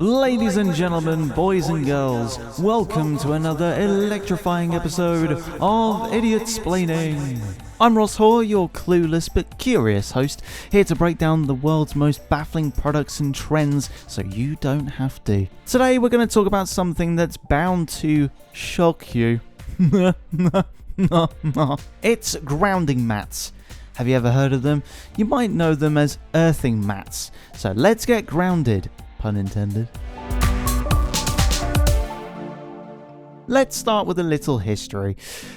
Ladies and gentlemen, boys and girls, welcome to another electrifying episode of Idiotsplaining. I'm Ross Hoare, your clueless but curious host, here to break down the world's most baffling products and trends so you don't have to. Today we're going to talk about something that's bound to shock you. It's grounding mats. Have you ever heard of them? You might know them as earthing mats. So let's get grounded. Pun intended. Let's start with a little history.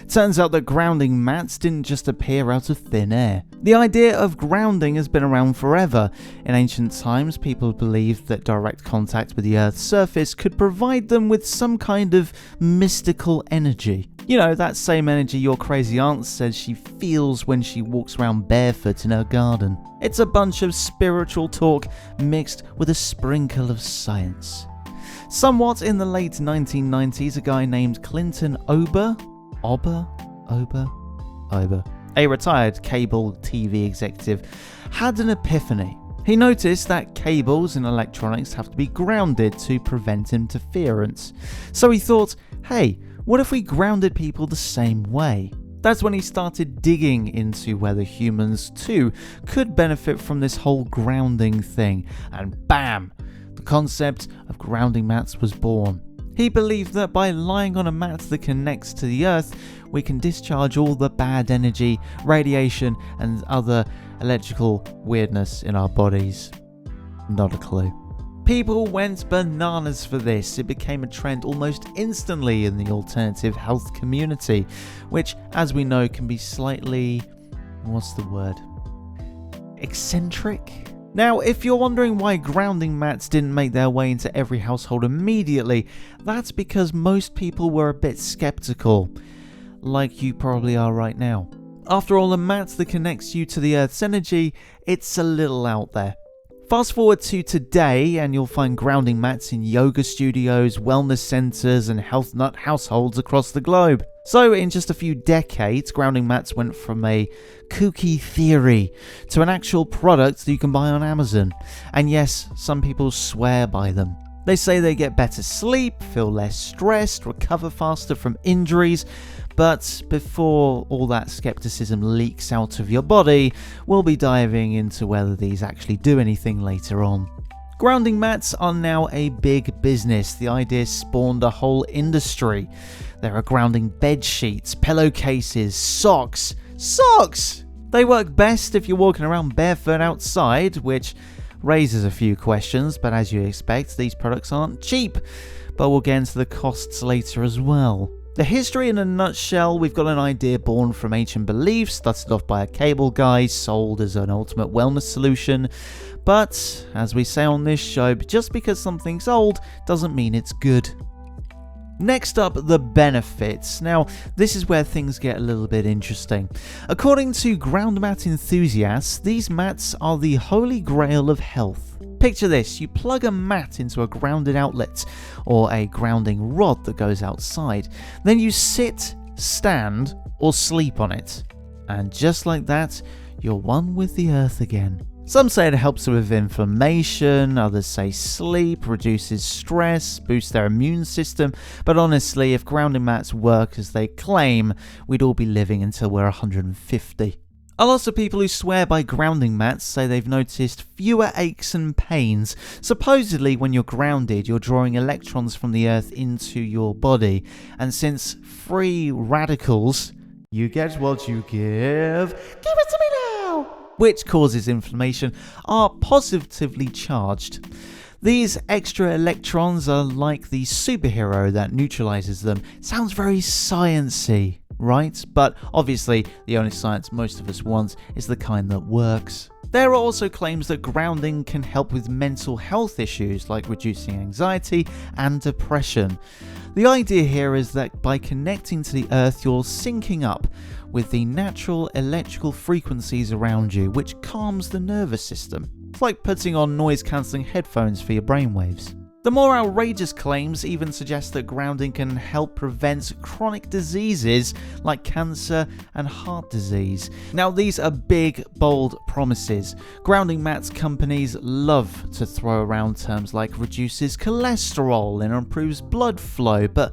Turns out that grounding mats didn't just appear out of thin air. The idea of grounding has been around forever. In ancient times, people believed that direct contact with the Earth's surface could provide them with some kind of mystical energy. You know, that same energy your crazy aunt says she feels when she walks around barefoot in her garden. It's a bunch of spiritual talk mixed with a sprinkle of science. Somewhat in the late 1990s, a guy named Clinton Ober, a retired cable TV executive, had an epiphany. He noticed that cables and electronics have to be grounded to prevent interference. So he thought, hey, what if we grounded people the same way? That's when he started digging into whether humans too could benefit from this whole grounding thing, and bam! The concept of grounding mats was born. He believed that by lying on a mat that connects to the earth, we can discharge all the bad energy, radiation, and other electrical weirdness in our bodies. Not a clue. People went bananas for this. It became a trend almost instantly in the alternative health community, which, as we know, can be slightly, eccentric? Now, if you're wondering why grounding mats didn't make their way into every household immediately, that's because most people were a bit skeptical, like you probably are right now. After all, a mat that connects you to the Earth's energy, it's a little out there. Fast forward to today and you'll find grounding mats in yoga studios, wellness centres and health nut households across the globe. So in just a few decades, grounding mats went from a kooky theory to an actual product that you can buy on Amazon. And yes, some people swear by them. They say they get better sleep, feel less stressed, recover faster from injuries. But before all that skepticism leaks out of your body, we'll be diving into whether these actually do anything later on. Grounding mats are now a big business. The idea spawned a whole industry. There are grounding bed sheets, pillowcases, socks. Socks! They work best if you're walking around barefoot outside, which raises a few questions, but as you expect, these products aren't cheap. But we'll get into the costs later as well. The history in a nutshell, we've got an idea born from ancient beliefs, started off by a cable guy, sold as an ultimate wellness solution. But, as we say on this show, just because something's old doesn't mean it's good. Next up, the benefits. Now, this is where things get a little bit interesting. According to ground mat enthusiasts, these mats are the holy grail of health. Picture this, you plug a mat into a grounded outlet, or a grounding rod that goes outside. Then you sit, stand, or sleep on it. And just like that, you're one with the earth again. Some say it helps with inflammation, others say sleep, reduces stress, boosts their immune system, but honestly, if grounding mats work as they claim, we'd all be living until we're 150. A lot of people who swear by grounding mats say they've noticed fewer aches and pains. Supposedly, when you're grounded, you're drawing electrons from the earth into your body, and since free radicals, you get what you give it to me now, which causes inflammation, are positively charged. These extra electrons are like the superhero that neutralizes them. Sounds very sciencey, right? But obviously, the only science most of us want is the kind that works. There are also claims that grounding can help with mental health issues like reducing anxiety and depression. The idea here is that by connecting to the earth, you're syncing up with the natural electrical frequencies around you, which calms the nervous system. It's like putting on noise-cancelling headphones for your brainwaves. The more outrageous claims even suggest that grounding can help prevent chronic diseases like cancer and heart disease. Now, these are big, bold promises. Grounding mats companies love to throw around terms like reduces cholesterol and improves blood flow, but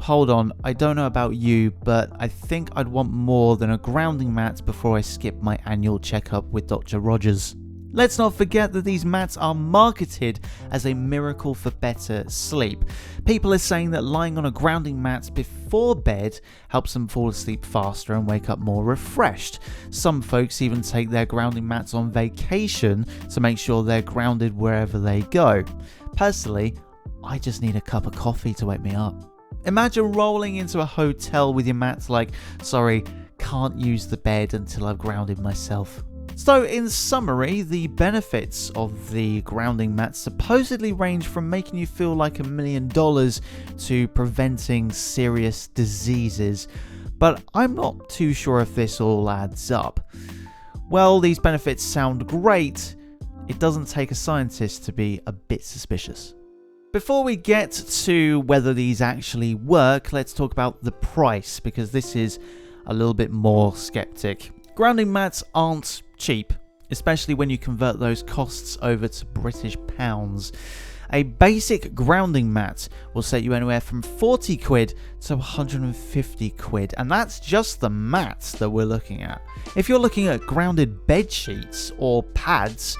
hold on, I don't know about you, but I think I'd want more than a grounding mat before I skip my annual checkup with Dr. Rogers. Let's not forget that these mats are marketed as a miracle for better sleep. People are saying that lying on a grounding mat before bed helps them fall asleep faster and wake up more refreshed. Some folks even take their grounding mats on vacation to make sure they're grounded wherever they go. Personally, I just need a cup of coffee to wake me up. Imagine rolling into a hotel with your mats like, sorry, can't use the bed until I've grounded myself. So in summary, the benefits of the grounding mats supposedly range from making you feel like $1 million to preventing serious diseases, but I'm not too sure if this all adds up. Well, these benefits sound great. It doesn't take a scientist to be a bit suspicious. Before we get to whether these actually work, let's talk about the price, because this is a little bit more skeptic. Grounding mats aren't cheap, especially when you convert those costs over to British pounds. A basic grounding mat will set you anywhere from 40 quid to 150 quid, and that's just the mats that we're looking at. If you're looking at grounded bed sheets or pads,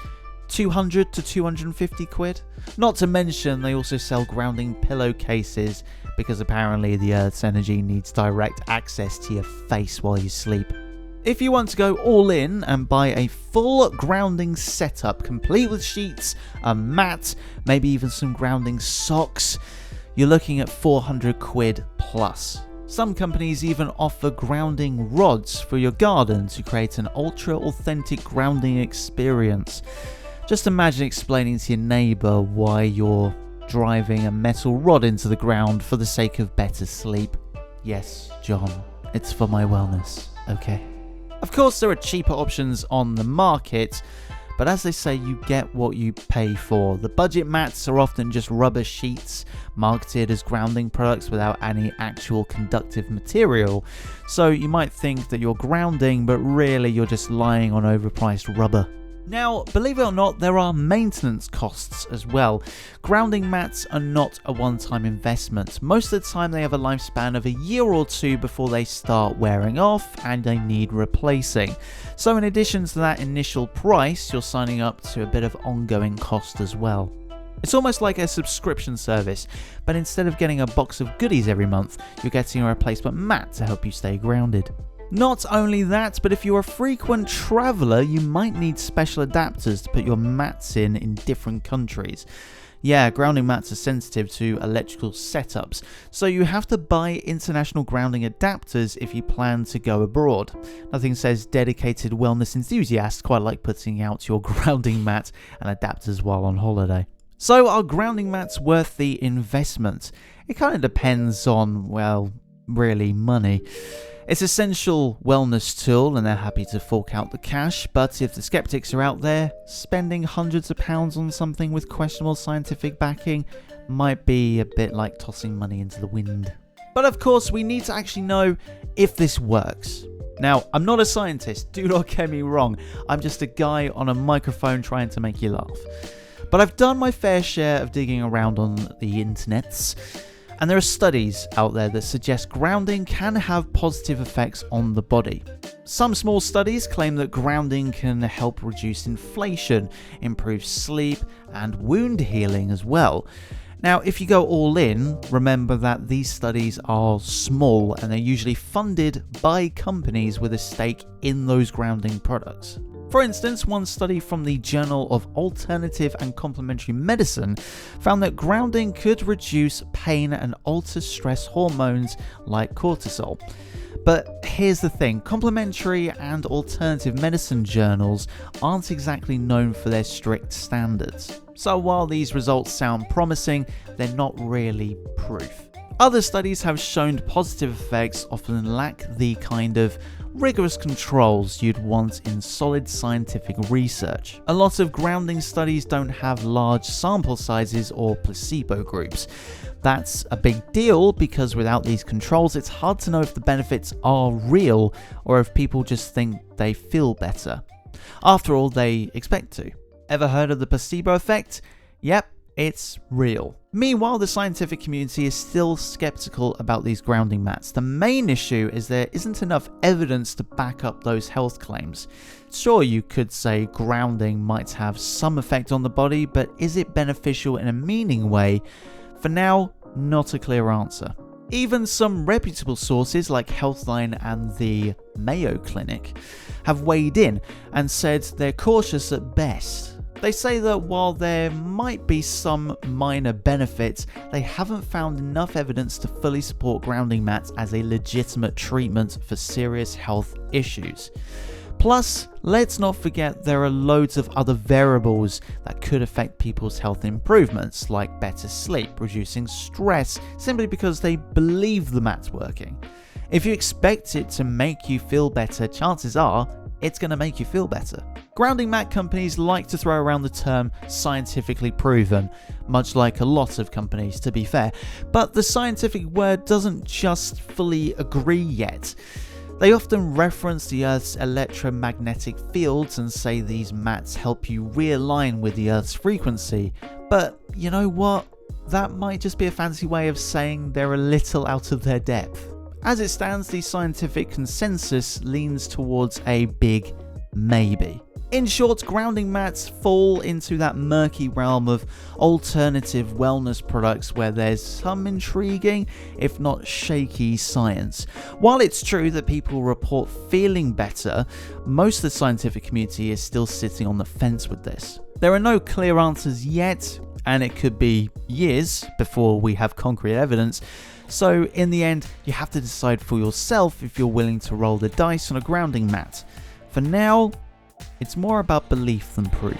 200 to 250 quid. Not to mention they also sell grounding pillowcases, because apparently the Earth's energy needs direct access to your face while you sleep. If you want to go all in and buy a full grounding setup, complete with sheets, a mat, maybe even some grounding socks, you're looking at 400 quid plus. Some companies even offer grounding rods for your garden to create an ultra-authentic grounding experience. Just imagine explaining to your neighbour why you're driving a metal rod into the ground for the sake of better sleep. Yes, John, it's for my wellness, okay? Of course, there are cheaper options on the market, but as they say, you get what you pay for. The budget mats are often just rubber sheets marketed as grounding products without any actual conductive material. So you might think that you're grounding, but really you're just lying on overpriced rubber. Now, believe it or not, there are maintenance costs as well. Grounding mats are not a one-time investment. Most of the time they have a lifespan of a year or two before they start wearing off and they need replacing. So in addition to that initial price, you're signing up to a bit of ongoing cost as well. It's almost like a subscription service, but instead of getting a box of goodies every month, you're getting a replacement mat to help you stay grounded. Not only that, but if you're a frequent traveller, you might need special adapters to put your mats in different countries. Yeah, grounding mats are sensitive to electrical setups, so you have to buy international grounding adapters if you plan to go abroad. Nothing says dedicated wellness enthusiasts quite like putting out your grounding mat and adapters while on holiday. So are grounding mats worth the investment? It kind of depends on, well, really money. It's an essential wellness tool and they're happy to fork out the cash, but if the skeptics are out there, spending hundreds of pounds on something with questionable scientific backing might be a bit like tossing money into the wind. But of course, we need to actually know if this works. Now, I'm not a scientist, do not get me wrong, I'm just a guy on a microphone trying to make you laugh. But I've done my fair share of digging around on the internets. And there are studies out there that suggest grounding can have positive effects on the body. Some small studies claim that grounding can help reduce inflation, improve sleep, and wound healing as well. Now, if you go all in, remember that these studies are small and they're usually funded by companies with a stake in those grounding products. For instance, one study from the Journal of Alternative and Complementary Medicine found that grounding could reduce pain and alter stress hormones like cortisol. But here's the thing, complementary and alternative medicine journals aren't exactly known for their strict standards. So while these results sound promising, they're not really proof. Other studies have shown positive effects often lack the kind of rigorous controls you'd want in solid scientific research. A lot of grounding studies don't have large sample sizes or placebo groups. That's a big deal because without these controls, it's hard to know if the benefits are real or if people just think they feel better. After all, they expect to. Ever heard of the placebo effect? Yep, it's real. Meanwhile, the scientific community is still skeptical about these grounding mats. The main issue is there isn't enough evidence to back up those health claims. Sure, you could say grounding might have some effect on the body, but is it beneficial in a meaning way? For now, not a clear answer. Even some reputable sources like Healthline and the Mayo Clinic have weighed in and said they're cautious at best. They say that while there might be some minor benefits, they haven't found enough evidence to fully support grounding mats as a legitimate treatment for serious health issues. Plus, let's not forget there are loads of other variables that could affect people's health improvements, like better sleep, reducing stress, simply because they believe the mat's working. If you expect it to make you feel better, chances are it's going to make you feel better. Grounding mat companies like to throw around the term scientifically proven, much like a lot of companies to be fair, but the scientific word doesn't just fully agree yet. They often reference the Earth's electromagnetic fields and say these mats help you realign with the Earth's frequency, but you know what? That might just be a fancy way of saying they're a little out of their depth. As it stands, the scientific consensus leans towards a big maybe. In short, grounding mats fall into that murky realm of alternative wellness products where there's some intriguing, if not shaky, science. While it's true that people report feeling better, most of the scientific community is still sitting on the fence with this. There are no clear answers yet, and it could be years before we have concrete evidence. So in the end, you have to decide for yourself if you're willing to roll the dice on a grounding mat. For now, it's more about belief than proof.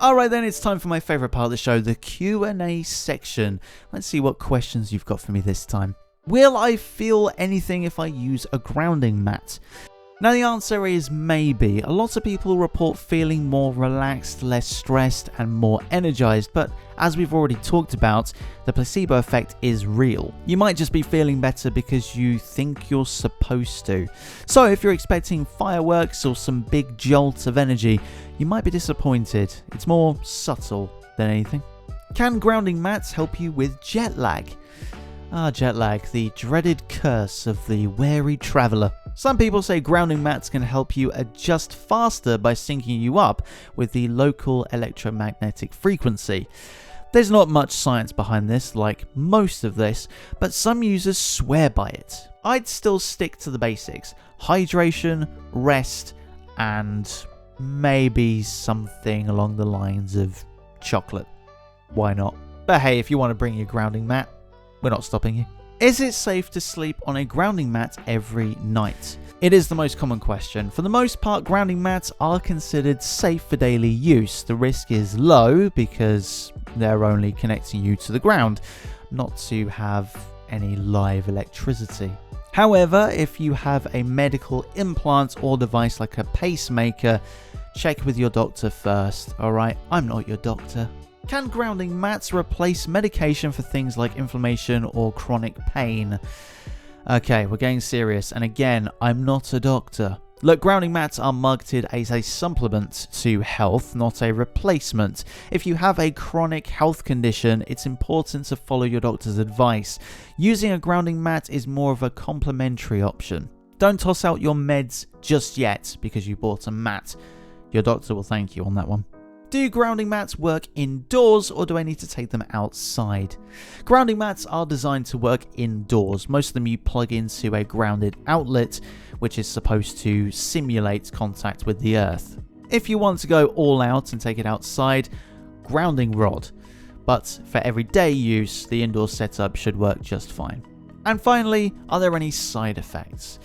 Alright then, it's time for my favourite part of the show, the Q&A section. Let's see what questions you've got for me this time. Will I feel anything if I use a grounding mat? Now the answer is maybe. A lot of people report feeling more relaxed, less stressed and more energized, but as we've already talked about, the placebo effect is real. You might just be feeling better because you think you're supposed to. So if you're expecting fireworks or some big jolt of energy, you might be disappointed. It's more subtle than anything. Can grounding mats help you with jet lag? Jet lag, the dreaded curse of the wary traveller. Some people say grounding mats can help you adjust faster by syncing you up with the local electromagnetic frequency. There's not much science behind this, like most of this, but some users swear by it. I'd still stick to the basics: hydration, rest, and maybe something along the lines of chocolate. Why not? But hey, if you want to bring your grounding mat, we're not stopping you. Is it safe to sleep on a grounding mat every night? It is the most common question. For the most part, grounding mats are considered safe for daily use. The risk is low because they're only connecting you to the ground, not to have any live electricity. However, if you have a medical implant or device like a pacemaker, check with your doctor first, alright? I'm not your doctor. Can grounding mats replace medication for things like inflammation or chronic pain? Okay, we're getting serious, and again, I'm not a doctor. Look, grounding mats are marketed as a supplement to health, not a replacement. If you have a chronic health condition, it's important to follow your doctor's advice. Using a grounding mat is more of a complementary option. Don't toss out your meds just yet because you bought a mat. Your doctor will thank you on that one. Do grounding mats work indoors, or do I need to take them outside? Grounding mats are designed to work indoors. Most of them you plug into a grounded outlet, which is supposed to simulate contact with the earth. If you want to go all out and take it outside, grounding rod. But for everyday use, the indoor setup should work just fine. And finally, are there any side effects?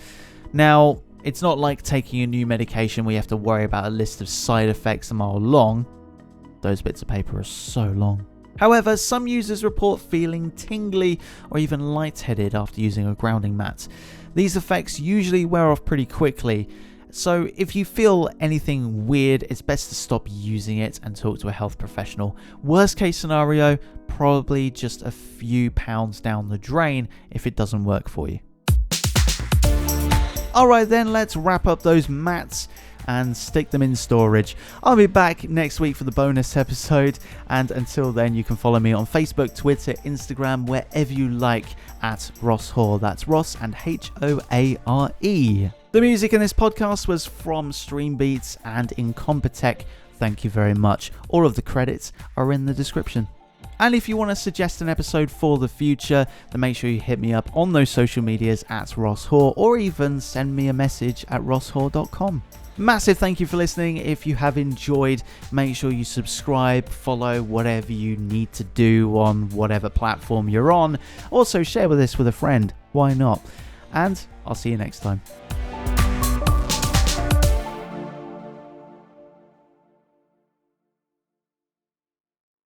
Now, it's not like taking a new medication where you have to worry about a list of side effects a mile long. Those bits of paper are so long. However, some users report feeling tingly or even lightheaded after using a grounding mat. These effects usually wear off pretty quickly, so if you feel anything weird, it's best to stop using it and talk to a health professional. Worst case scenario, probably just a few pounds down the drain if it doesn't work for you. Alright then, let's wrap up those mats and stick them in storage. I'll be back next week for the bonus episode, and until then you can follow me on Facebook, Twitter, Instagram, wherever you like at Ross Hoare. That's Ross and Hoare. The music in this podcast was from Streambeats and Incompetech. Thank you very much. All of the credits are in the description. And if you want to suggest an episode for the future, then make sure you hit me up on those social medias at Ross Hoare, or even send me a message at rosshoare.com. Massive thank you for listening. If you have enjoyed, make sure you subscribe, follow, whatever you need to do on whatever platform you're on. Also, share with this with a friend. Why not? And I'll see you next time.